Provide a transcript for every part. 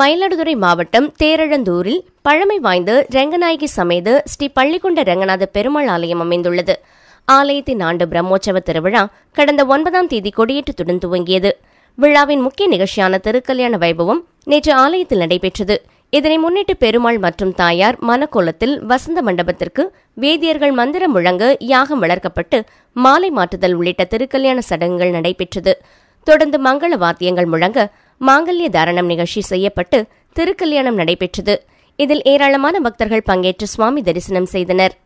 மயிலாடுதுறை மாவட்டம் தேரழந்தூரில் பழமை வாய்ந்த ரெங்கநாயகி சமேத ஸ்ரீ பள்ளிகொண்ட ரெங்கநாத பெருமாள் ஆலயம் அமைந்துள்ளது. ஆலயத்தின் ஆண்டு பிரம்மோற்சவ திருவிழா கடந்த 9ஆம் தேதி கொடியேற்றத்துடன் துவங்கியது. விழாவின் முக்கிய நிகழ்ச்சியான திருக்கல்யாண வைபவம் நேற்று ஆலயத்தில் நடைபெற்றது. இதனை முன்னிட்டு பெருமாள் மற்றும் தாயார் மனக்கோலத்தில் வசந்த மண்டபத்திற்கு வேதியர்கள் மந்திரம் முழங்க யாகம் வளர்க்கப்பட்டு மாலை மாற்றுதல் உள்ளிட்ட திருக்கல்யாண சடங்குகள் நடைபெற்றது. தொடர்ந்து மங்கள வாத்தியங்கள் முழங்க மாங்கல்ய தாரணம் நிகழ்ச்சி செய்யப்பட்டு திருக்கல்யாணம் நடைபெற்றது. இதில் ஏராளமான பக்தர்கள் பங்கேற்று சுவாமி தரிசனம் செய்தனர்.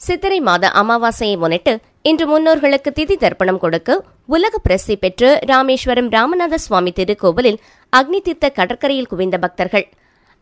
சித்திரை மாத அமாவாசையை முன்னிட்டு இன்று முன்னோர்களுக்கு திதி தர்ப்பணம் கொடுக்க உலக பிரசித்தி பெற்ற ராமேஸ்வரம் ராமநாத சுவாமி திருக்கோவிலில் அக்னி தீர்த்த கடற்கரையில் குவிந்த பக்தர்கள்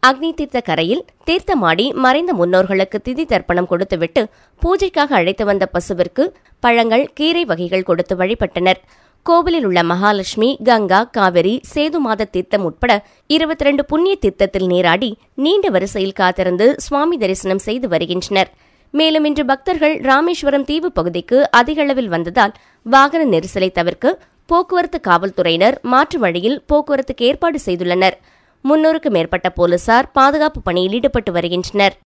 அக்னி தீர்த்த கரையில் தீர்த்தமாடி மறைந்த முன்னோர்களுக்கு திதி தர்ப்பணம் கொடுத்துவிட்டு பூஜைக்காக அழைத்து வந்த பசுவிற்கு பழங்கள் கீரை வகைகள் கொடுத்து வழிபட்டனர். கோவிலில் உள்ள மகாலட்சுமி, கங்கா, காவிரி, சேதுமாத தீர்த்தம் உட்பட 22 புண்ணிய தீர்த்தத்தில் நீராடி நீண்ட வரிசையில் காத்திருந்து சுவாமி தரிசனம் செய்து வருகின்றனர். மேலும் இன்று பக்தர்கள் ராமேஸ்வரம் தீவு பகுதிக்கு அதிக அளவில் வந்ததால் வாகன நெரிசலை தவிர்க்க போக்குவரத்து காவல்துறையினர் மாற்று வழியில் போக்குவரத்துக்கு ஏற்பாடு செய்துள்ளனர். 300க்கும் மேற்பட்ட போலீசார் பாதுகாப்பு பணியில் ஈடுபட்டு வருகின்றனர்.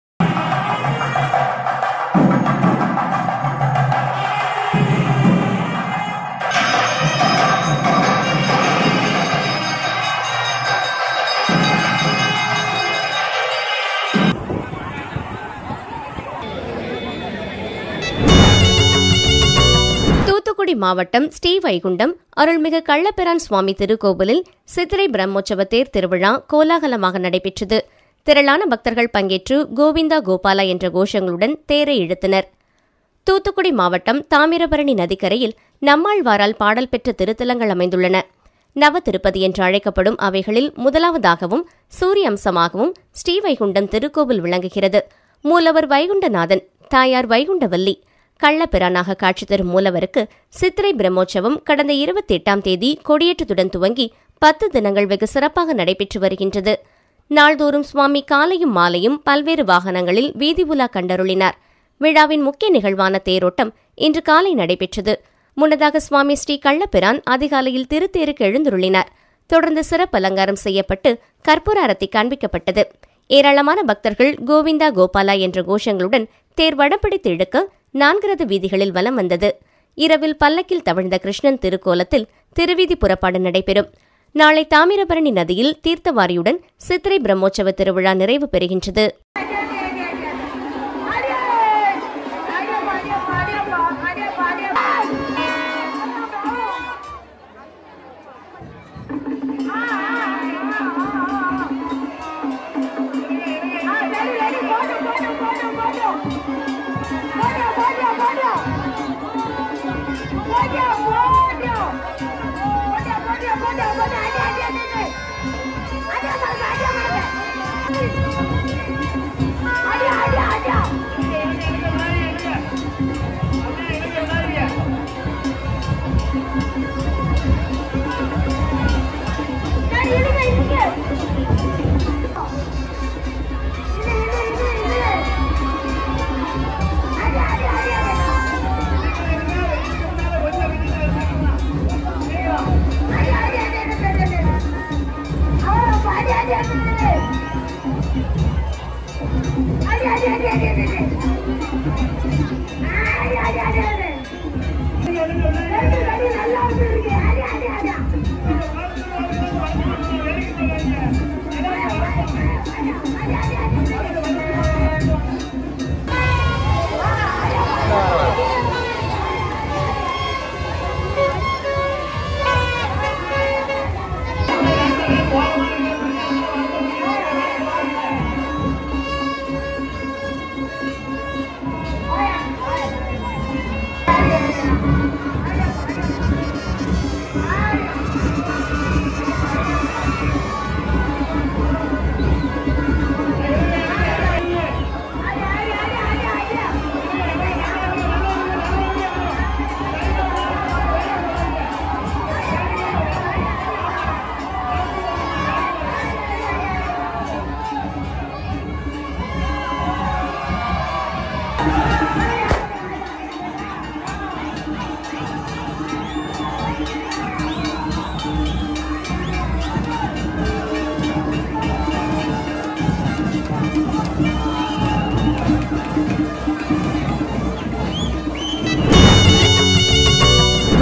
தூத்துக்குடி மாவட்டம் ஸ்ரீவைகுண்டம் அருள்மிகு கள்ளபிரான் சுவாமி திருக்கோவிலில் சித்திரை பிரம்மோற்சவ தேர் திருவிழா கோலாகலமாக நடைபெற்றது. திரளான பக்தர்கள் பங்கேற்று கோவிந்தா கோபாலா என்ற கோஷங்களுடன் தேரை இழுத்தனர். தூத்துக்குடி மாவட்டம் தாமிரபரணி நதிக்கரையில் நம்மாழ்வாரால் பாடல் பெற்ற திருத்தலங்கள் அமைந்துள்ளன. நவ திருப்பதி என்று அழைக்கப்படும் அவைகளில் முதலாவதாகவும் சூரிய அம்சமாகவும் ஸ்ரீவைகுண்டம் திருக்கோவில் விளங்குகிறது. மூலவர் வைகுண்டநாதன், தாயார் வைகுண்டவல்லி. கள்ளபிரானாக காட்சி தரும் மூலவருக்கு சித்திரை பிரம்மோற்சவம் கடந்த 28ஆம் தேதி கொடியேற்றத்துடன் துவங்கி 10 தினங்கள் வெகு சிறப்பாக நடைபெற்று வருகின்றது. நாள்தோறும் சுவாமி காலையும் மாலையும் பல்வேறு வாகனங்களில் வீதி உலா கண்டருளினார். விழாவின் முக்கிய நிகழ்வான தேரோட்டம் இன்று காலை நடைபெற்றது. முன்னதாக சுவாமி ஸ்ரீ கள்ளபிரான் அதிகாலையில் திருத்தேருக்கு எழுந்துருளினார். தொடர்ந்து சிறப்பு அலங்காரம் செய்யப்பட்டு கற்பூர அரத்தி காண்பிக்கப்பட்டது. ஏராளமான பக்தர்கள் கோவிந்தா கோபாலா என்ற கோஷங்களுடன் தேர் வடம்பிடித்து இழுக்க 4 ரத வீதிகளில் வலம் வந்தது. இரவில் பல்லக்கில் தவழ்ந்த கிருஷ்ணன் திருக்கோலத்தில் திருவீதி புறப்பாடு நடைபெறும். நாளை தாமிரபரணி நதியில் தீர்த்தவாரியுடன் சித்திரை பிரம்மோற்சவ திருவிழா நிறைவு பெறுகின்றது.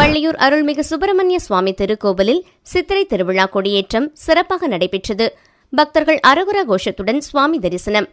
வள்ளியூர் அருள்மிகு சுப்பிரமணிய சுவாமி திருக்கோவிலில் சித்திரை திருவிழா கொடியேற்றம் சிறப்பாக நடைபெற்றது. பக்தர்கள் அரகுரா கோஷத்துடன் சுவாமி தரிசனம்.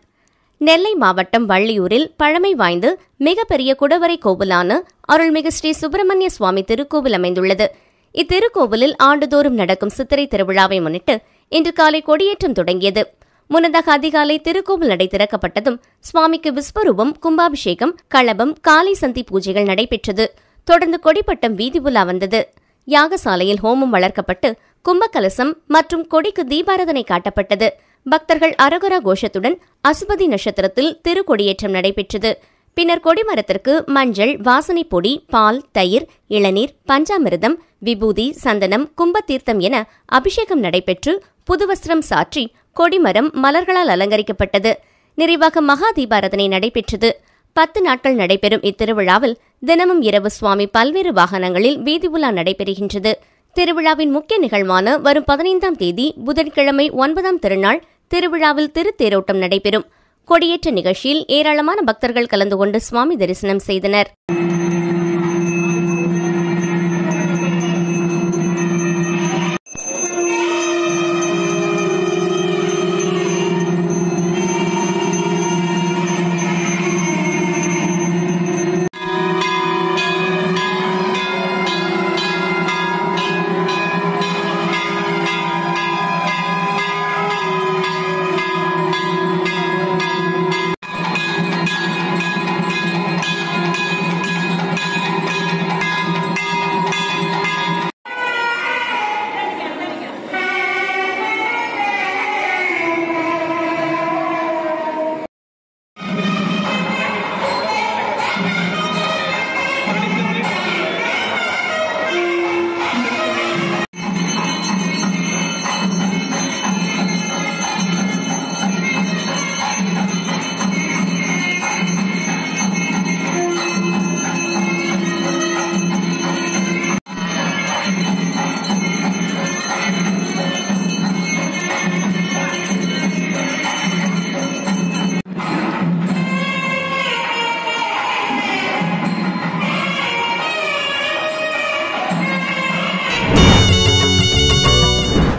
நெல்லை மாவட்டம் வள்ளியூரில் பழமை வாய்ந்த மிகப்பெரிய குடவரை கோவிலான அருள்மிகு ஸ்ரீ சுப்பிரமணிய சுவாமி திருக்கோவில் அமைந்துள்ளது. இத்திருக்கோவிலில் ஆண்டுதோறும் நடக்கும் சித்திரை திருவிழாவை முன்னிட்டு இன்று காலை கொடியேற்றம் தொடங்கியது. முன்னதாக அதிகாலை திருக்கோவில் நடை திறக்கப்பட்டதும் சுவாமிக்கு விஸ்வரூபம், கும்பாபிஷேகம், களபம், காலை சந்தி பூஜைகள் நடைபெற்றது. தொடர்ந்து கொடிப்பட்டம் வீதி உலா வந்தது. யாகசாலையில் ஹோமம் வளர்க்கப்பட்டு கும்பகலசம் மற்றும் கொடிக்கு தீபாராதனை காட்டப்பட்டது. பக்தர்கள் அரகுரா கோஷத்துடன் அசுபதி நட்சத்திரத்தில் திருக்கொடியேற்றம் நடைபெற்றது. பின்னர் கொடிமரத்திற்கு மஞ்சள், வாசனை பொடி, பால், தயிர், இளநீர், பஞ்சாமிர்தம், விபூதி, சந்தனம், கும்பதீர்த்தம் என அபிஷேகம் நடைபெற்று புதுவஸ்திரம் சாற்றி கொடிமரம் மலர்களால் அலங்கரிக்கப்பட்டது. நிறைவாக மகா தீபாராதனை நடைபெற்றது. 10 நாட்கள் நடைபெறும் இத்திருவிழாவில் தினமும் இரவு சுவாமி பல்வேறு வாகனங்களில் வீதி உலா நடைபெறுகின்றது. திருவிழாவின் முக்கிய நிகழ்வான வரும் 15ஆம் தேதி புதன்கிழமை 9ஆம் திருநாள் திருவிழாவில் திருத்தேரோட்டம் நடைபெறும். கொடியேற்ற நிகழ்ச்சியில் ஏராளமான பக்தர்கள் கலந்து கொண்டு சுவாமி தரிசனம் செய்தனர்.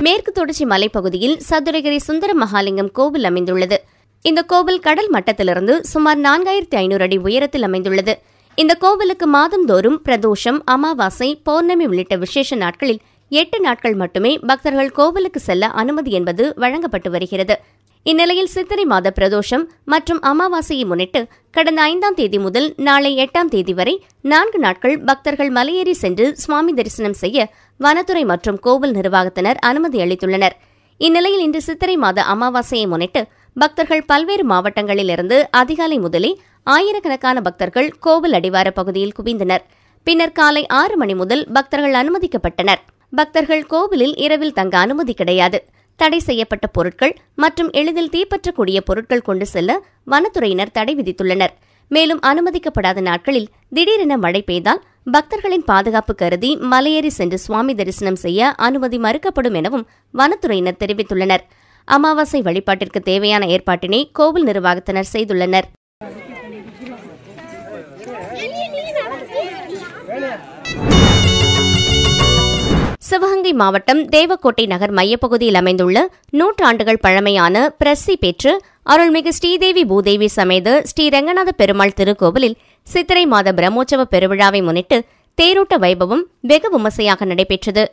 மேற்கு தொடர்ச்சி மலைப்பகுதியில் சதுரகிரி சுந்தர மகாலிங்கம் கோவில் அமைந்துள்ளது. இந்த கோவில் கடல் மட்டத்திலிருந்து சுமார் 4500 அடி உயரத்தில் அமைந்துள்ளது. இந்த கோவிலுக்கு மாதந்தோறும் பிரதோஷம், அமாவாசை, பௌர்ணமி உள்ளிட்ட விசேஷ நாட்களில் 8 நாட்கள் மட்டுமே பக்தர்கள் கோவிலுக்கு செல்ல அனுமதி என்பது வழங்கப்பட்டு வருகிறது. இந்நிலையில் சித்திரை மாத பிரதோஷம் மற்றும் அமாவாசையை முன்னிட்டு கடந்த 5ஆம் தேதி முதல் நாளை 8ஆம் தேதி வரை 4 நாட்கள் பக்தர்கள் மலையேறி சென்று சுவாமி தரிசனம் செய்ய வனத்துறை மற்றும் கோவில் நிர்வாகத்தினர் அனுமதி அளித்துள்ளனர். இந்நிலையில் இன்று சித்திரை மாத அமாவாசையை முன்னிட்டு பக்தர்கள் பல்வேறு மாவட்டங்களிலிருந்து அதிகாலை முதலே ஆயிரக்கணக்கான பக்தர்கள் கோவில் அடிவார பகுதியில் குவிந்தனர். பின்னர் காலை 6 மணி முதல் பக்தர்கள் அனுமதிக்கப்பட்டனர். பக்தர்கள் கோவிலில் இரவில் தங்க அனுமதி கிடையாது. தடை செய்யப்பட்ட பொருட்கள் மற்றும் எளிதில் தீப்பற்றக்கூடிய பொருட்கள் கொண்டு செல்ல வனத்துறையினர் தடை விதித்துள்ளனர். மேலும் அனுமதிக்கப்படாத நாட்களில் திடீரென மழை பெய்தால் பக்தர்களின் பாதுகாப்பு கருதி மலையேறி சென்று சுவாமி தரிசனம் செய்ய அனுமதி மறுக்கப்படும் எனவும் வனத்துறையினர் தெரிவித்துள்ளனர். அமாவாசை வழிபாட்டிற்கு தேவையான ஏற்பாட்டினை கோவில் நிர்வாகத்தினர் செய்துள்ளனர். சிவகங்கை மாவட்டம் தேவக்கோட்டை நகர் மையப்பகுதியில் அமைந்துள்ள 100 ஆண்டுகள் பழமையான பிரசி பெற்று அருள்மிகு ஸ்ரீதேவி பூதேவி சமேத ஸ்ரீ ரங்கநாத பெருமாள் திருக்கோவிலில் சித்திரை மாத பிரம்மோற்சவ பெருவிழாவை முன்னிட்டு தேரோட்ட வைபவம் வெகு விமர்சையாக நடைபெற்றது.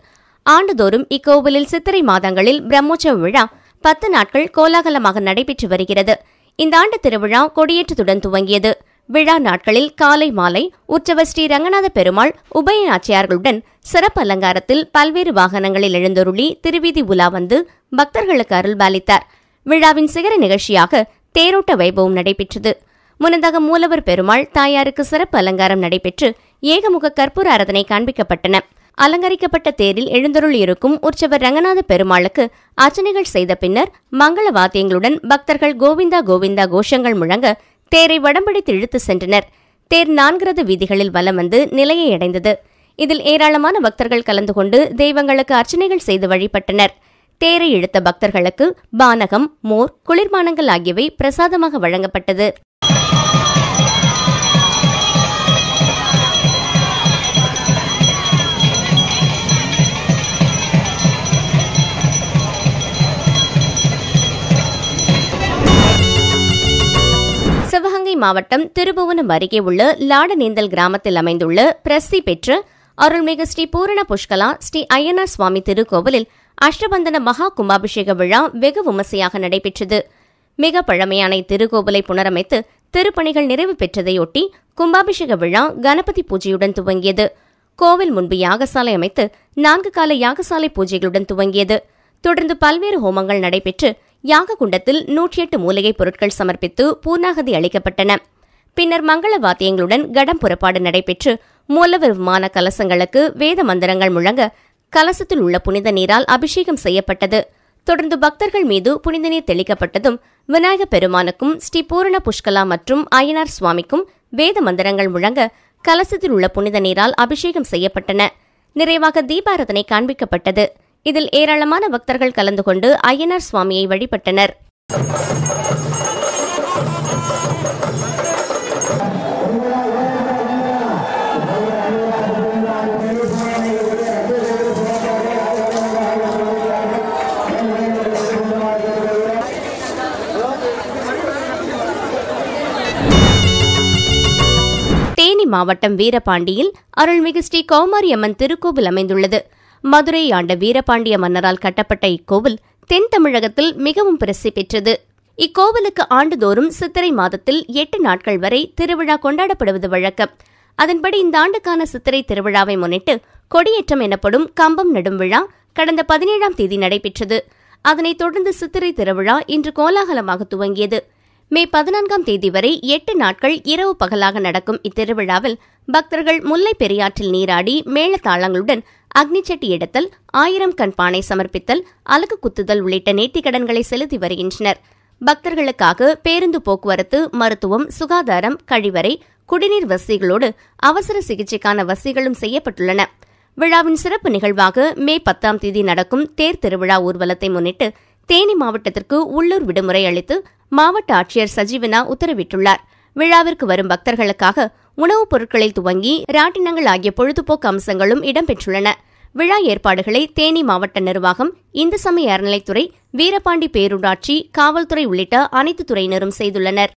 ஆண்டுதோறும் இக்கோவிலில் சித்திரை மாதங்களில் பிரம்மோற்சவ விழா 10 நாட்கள் கோலாகலமாக நடைபெற்று வருகிறது. இந்த ஆண்டு திருவிழா கொடியேற்றத்துடன் துவங்கியது. விழா நாட்களில் காலை மாலை உற்சவர் ஸ்ரீ ரங்கநாத பெருமாள் உபய நாச்சியார்களுடன் சிறப்பு அலங்காரத்தில் பல்வேறு வாகனங்களில் எழுந்தருளி திருவீதி உலா வந்து பக்தர்களுக்கு அருள்பாலித்தார். விழாவின் சிகர நிகழ்ச்சியாக தேரோட்ட வைபவம் நடைபெற்றது. முன்னதாக மூலவர் பெருமாள் தாயாருக்கு சிறப்பு அலங்காரம் நடைபெற்று ஏகமுக கற்பூர ஆராதனை காண்பிக்கப்பட்டன. அலங்கரிக்கப்பட்ட தேரில் எழுந்தருள் இருக்கும் உற்சவர் ரங்கநாத பெருமாளுக்கு அர்ச்சனைகள் செய்த பின்னர் மங்கள வாத்தியங்களுடன் பக்தர்கள் கோவிந்தா கோவிந்தா கோஷங்கள் முழங்க தேரை வடம்பிடித்து இழுத்து சென்றனர். தேர் 4 ரத வீதிகளில் வலம் வந்து நிலையை அடைந்தது. இதில் ஏராளமான பக்தர்கள் கலந்து கொண்டு தெய்வங்களுக்கு அர்ச்சனைகள் செய்து வழிபட்டனர். தேரை இழுத்த பக்தர்களுக்கு பானகம், மோர், குளிர்பானங்கள் ஆகியவை பிரசாதமாக வழங்கப்பட்டது. மாவட்டம் திருபுவனம் அருகே உள்ள லாடநேந்தல் கிராமத்தில் அமைந்துள்ள பிரசித்தி பெற்ற அருள்மிகு ஸ்ரீ பூரண புஷ்கலா ஸ்ரீ அய்யனார் சுவாமி திருக்கோவிலில் அஷ்டபந்தன மகா கும்பாபிஷேக விழா வெகு விமர்சையாக நடைபெற்றது. மிக பழமையான இத்திருக்கோவிலை புனரமைத்து திருப்பணிகள் நிறைவு பெற்றதையொட்டி கும்பாபிஷேக விழா கணபதி பூஜையுடன் துவங்கியது. கோவில் முன்பு யாகசாலை அமைத்து 4 கால யாகசாலை பூஜைகளுடன் துவங்கியது. தொடர்ந்து பல்வேறு ஹோமங்கள் நடைபெற்று யாக குண்டத்தில் 108 மூலிகைப் பொருட்கள் சமர்ப்பித்து பூர்ணாகதி அளிக்கப்பட்டன. பின்னர் மங்கள வாத்தியங்களுடன் கடம் புறப்பாடு நடைபெற்று மூலவர் விமான கலசங்களுக்கு வேத மந்திரங்கள் முழங்க கலசத்தில் உள்ள புனித நீரால் அபிஷேகம் செய்யப்பட்டது. தொடர்ந்து பக்தர்கள் மீது புனித நீர் தெளிக்கப்பட்டதும் விநாயகப் பெருமானுக்கும் ஸ்ரீ பூரண புஷ்கலா மற்றும் அய்யனார் சுவாமிக்கும் வேத மந்திரங்கள் முழங்க கலசத்தில் உள்ள புனித நீரால் அபிஷேகம் செய்யப்பட்டன. நிறைவாக தீபாராதனை காண்பிக்கப்பட்டது. இதில் ஏராளமான பக்தர்கள் கலந்து கொண்டு அய்யனார் சுவாமியை வழிபட்டனர். தேனி மாவட்டம் வீரபாண்டியில் அருள்மிகு ஸ்ரீ கௌமாரியம்மன் திருக்கோவில் அமைந்துள்ளது. மதுரை ஆண்ட வீரபாண்டிய மன்னரால் கட்டப்பட்ட இக்கோவில் தென் தமிழகத்தில் மிகவும் பிரசித்தி பெற்றது. இக்கோவிலுக்கு ஆண்டுதோறும் சித்திரை மாதத்தில் 8 நாட்கள் வரை திருவிழா கொண்டாடப்படுவது வழக்கம். அதன்படி இந்த ஆண்டுக்கான சித்திரை திருவிழாவை முன்னிட்டு கொடியேற்றம் எனப்படும் கம்பம் நடும் விழா கடந்த 17ஆம் தேதி நடைபெற்றது. அதனைத் தொடர்ந்து சித்திரை திருவிழா இன்று கோலாகலமாக துவங்கியது. மே 14ஆம் தேதி வரை 8 நாட்கள் இரவு பகலாக நடக்கும் இத்திருவிழாவில் பக்தர்கள் முல்லை பெரியாற்றில் நீராடி மேளதாளங்களுடன் அக்னிச்சட்டி எடுத்தல், 1000 கண் பானை சமர்ப்பித்தல், அலகு குத்துதல் உள்ளிட்ட நேர்த்திக்கடன்களை செலுத்தி வருகின்றனர். பக்தர்களுக்காக பேருந்து போக்குவரத்து, மருத்துவம், சுகாதாரம், கழிவறை, குடிநீர் வசதிகளோடு அவசர சிகிச்சைக்கான வசதிகளும் செய்யப்பட்டுள்ளன. விழாவின் சிறப்பு நிகழ்வாக மே 10ஆம் தேதி நடக்கும் தேர் திருவிழா ஊர்வலத்தை முன்னிட்டு தேனி மாவட்டத்திற்கு உள்ளூர் விடுமுறை அளித்து மாவட்ட ஆட்சியர் சஜீவனா உத்தரவிட்டுள்ளார். விழாவிற்கு வரும் பக்தர்களுக்காக உணவுப் பொருட்களில் துவங்கி ராட்டினங்கள் ஆகிய பொழுதுபோக்கு அம்சங்களும் இடம்பெற்றுள்ளன. விழா ஏற்பாடுகளை தேனி மாவட்ட நிர்வாகம், இந்து சமய அறநிலைத்துறை, வீரபாண்டி பேரூராட்சி, காவல்துறை உள்ளிட்ட அனைத்து துறையினரும் செய்துள்ளனர்.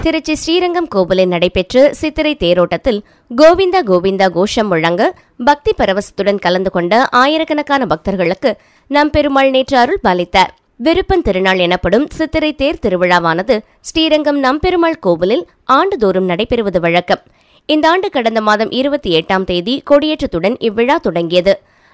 திருச்சி ஸ்ரீரங்கம் கோவிலில் நடைபெற்ற சித்திரை தேரோட்டத்தில் கோவிந்தா கோவிந்தா கோஷம் முழங்க பக்தி பரவசத்துடன் கலந்து கொண்ட ஆயிரக்கணக்கான பக்தர்களுக்கு நம்பெருமாள் நேற்று அருள் பாலித்தார். விருப்பன் திருநாள் எனப்படும் சித்திரை தேர் திருவிழாவானது ஸ்ரீரங்கம் நம்பெருமாள் கோவிலில் ஆண்டுதோறும் நடைபெறுவது வழக்கம். இந்த ஆண்டு கடந்த மாதம் 28ஆம் தேதி கொடியேற்றத்துடன் இவ்விழா தொடங்கியது.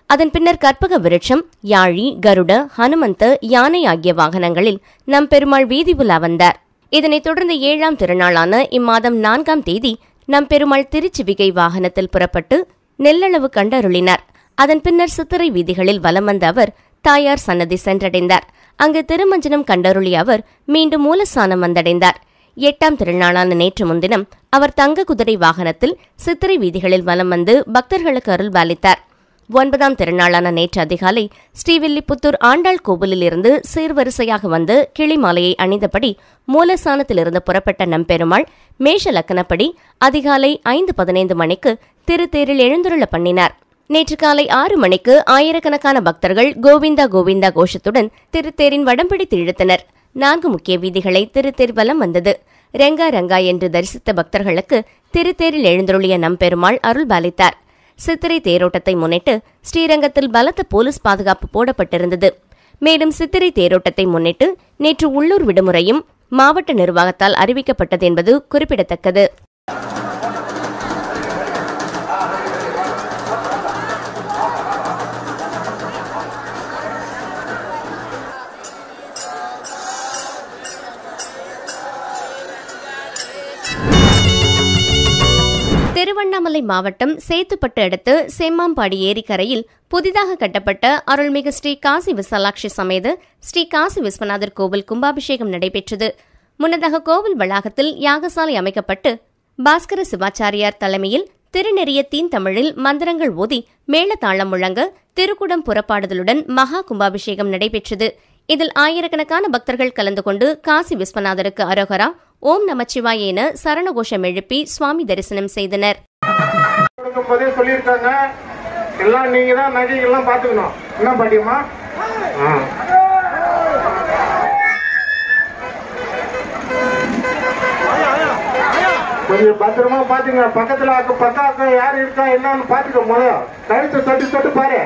அதன் பின்னர் கற்பக விருட்சம், யாழி, கருட, ஹனுமந்த, யானை ஆகிய வாகனங்களில் நம்பெருமாள் வீதி உலா வந்தார். இதனைத் தொடர்ந்து 7ஆம் திருநாளான இம்மாதம் 4ஆம் தேதி நம்பெருமாள் திருச்சிவிகை வாகனத்தில் புறப்பட்டு நெல்லளவு கண்டருளினார். அதன் பின்னர் சித்திரை வீதிகளில் வலம் வந்த அவர் தாயார் சன்னதி சென்றடைந்தார். அங்கு திருமஞ்சனம் கண்டருளிய அவர் மீண்டும் மூலஸ்தானம் வந்தடைந்தார். 8ஆம் திருநாளான நேற்று முன்தினம் அவர் தங்க குதிரை வாகனத்தில் சித்திரை வீதிகளில் வலம் வந்து பக்தர்களுக்கு அருள் பாலித்தார். 9ஆம் திருநாளான நேற்று அதிகாலை ஸ்ரீவில்லிபுத்தூர் ஆண்டாள் கோவிலில் இருந்து சீர்வரிசையாக வந்து கிளிமாலையை அணிந்தபடி மூலஸ்தானத்திலிருந்து புறப்பட்ட நம்பெருமாள் மேஷ லக்கணப்படி அதிகாலை 5:15 மணிக்கு திருத்தேரில் எழுந்துருள பண்ணினார். நேற்று காலை 6 மணிக்கு ஆயிரக்கணக்கான பக்தர்கள் கோவிந்தா கோவிந்தா கோஷத்துடன் திருத்தேரின் வடம்பிடித்து இழுத்தனர். 4 முக்கிய வீதிகளை திருத்தேர் வலம் வந்தது. ரெங்கா ரங்கா என்று தரிசித்த பக்தர்களுக்கு திருத்தேரில் எழுந்துருளிய நம்பெருமாள் அருள் பாலித்தார். சித்திரை தேரோட்டத்தை முன்னிட்டு ஸ்ரீரங்கத்தில் பலத்த போலீஸ் பாதுகாப்பு போடப்பட்டிருந்தது. மேலும் சித்திரை தேரோட்டத்தை முன்னிட்டு நேற்று உள்ளூர் விடுமுறையும் மாவட்ட நிர்வாகத்தால் அறிவிக்கப்பட்டது என்பது குறிப்பிடத்தக்கது. திருவண்ணாமலை மாவட்டம் சேத்துப்பட்டு அடுத்து செம்மாம்பாடி ஏரிக்கரையில் புதிதாக கட்டப்பட்ட அருள்மிகு ஸ்ரீ காசி விசாலாட்சி சமேத ஸ்ரீ காசி விஸ்வநாதர் கோவில் கும்பாபிஷேகம் நடைபெற்றது. முன்னதாக கோவில் வளாகத்தில் யாகசாலை அமைக்கப்பட்டு பாஸ்கர சிவாச்சாரியார் தலைமையில் திருநெறிய தீந்தமிழில் மந்திரங்கள் ஓதி மேளதாளம் முழங்க திருக்குடம் புறப்பாடுதலுடன் மகா கும்பாபிஷேகம் நடைபெற்றது. இதில் ஆயிரக்கணக்கான பக்தர்கள் கலந்து கொண்டு காசி விஸ்வநாதருக்கு அரோகரா, ஓம் நமச்சிவாய என சரணகோஷம் எழுப்பி சுவாமி தரிசனம் செய்தனர். எல்லாம் நீங்க தான் நகைகள்லாம் பாத்துக்கணும். என்ன பாட்டியம்மா? கொஞ்சம் பத்திரமா பாத்துங்க. பக்கத்துல பக்கம் யாரு இருக்கா என்னன்னு பாத்துக்க. முதல்ல கழுத்தை தொட்டு தொட்டு பாரு.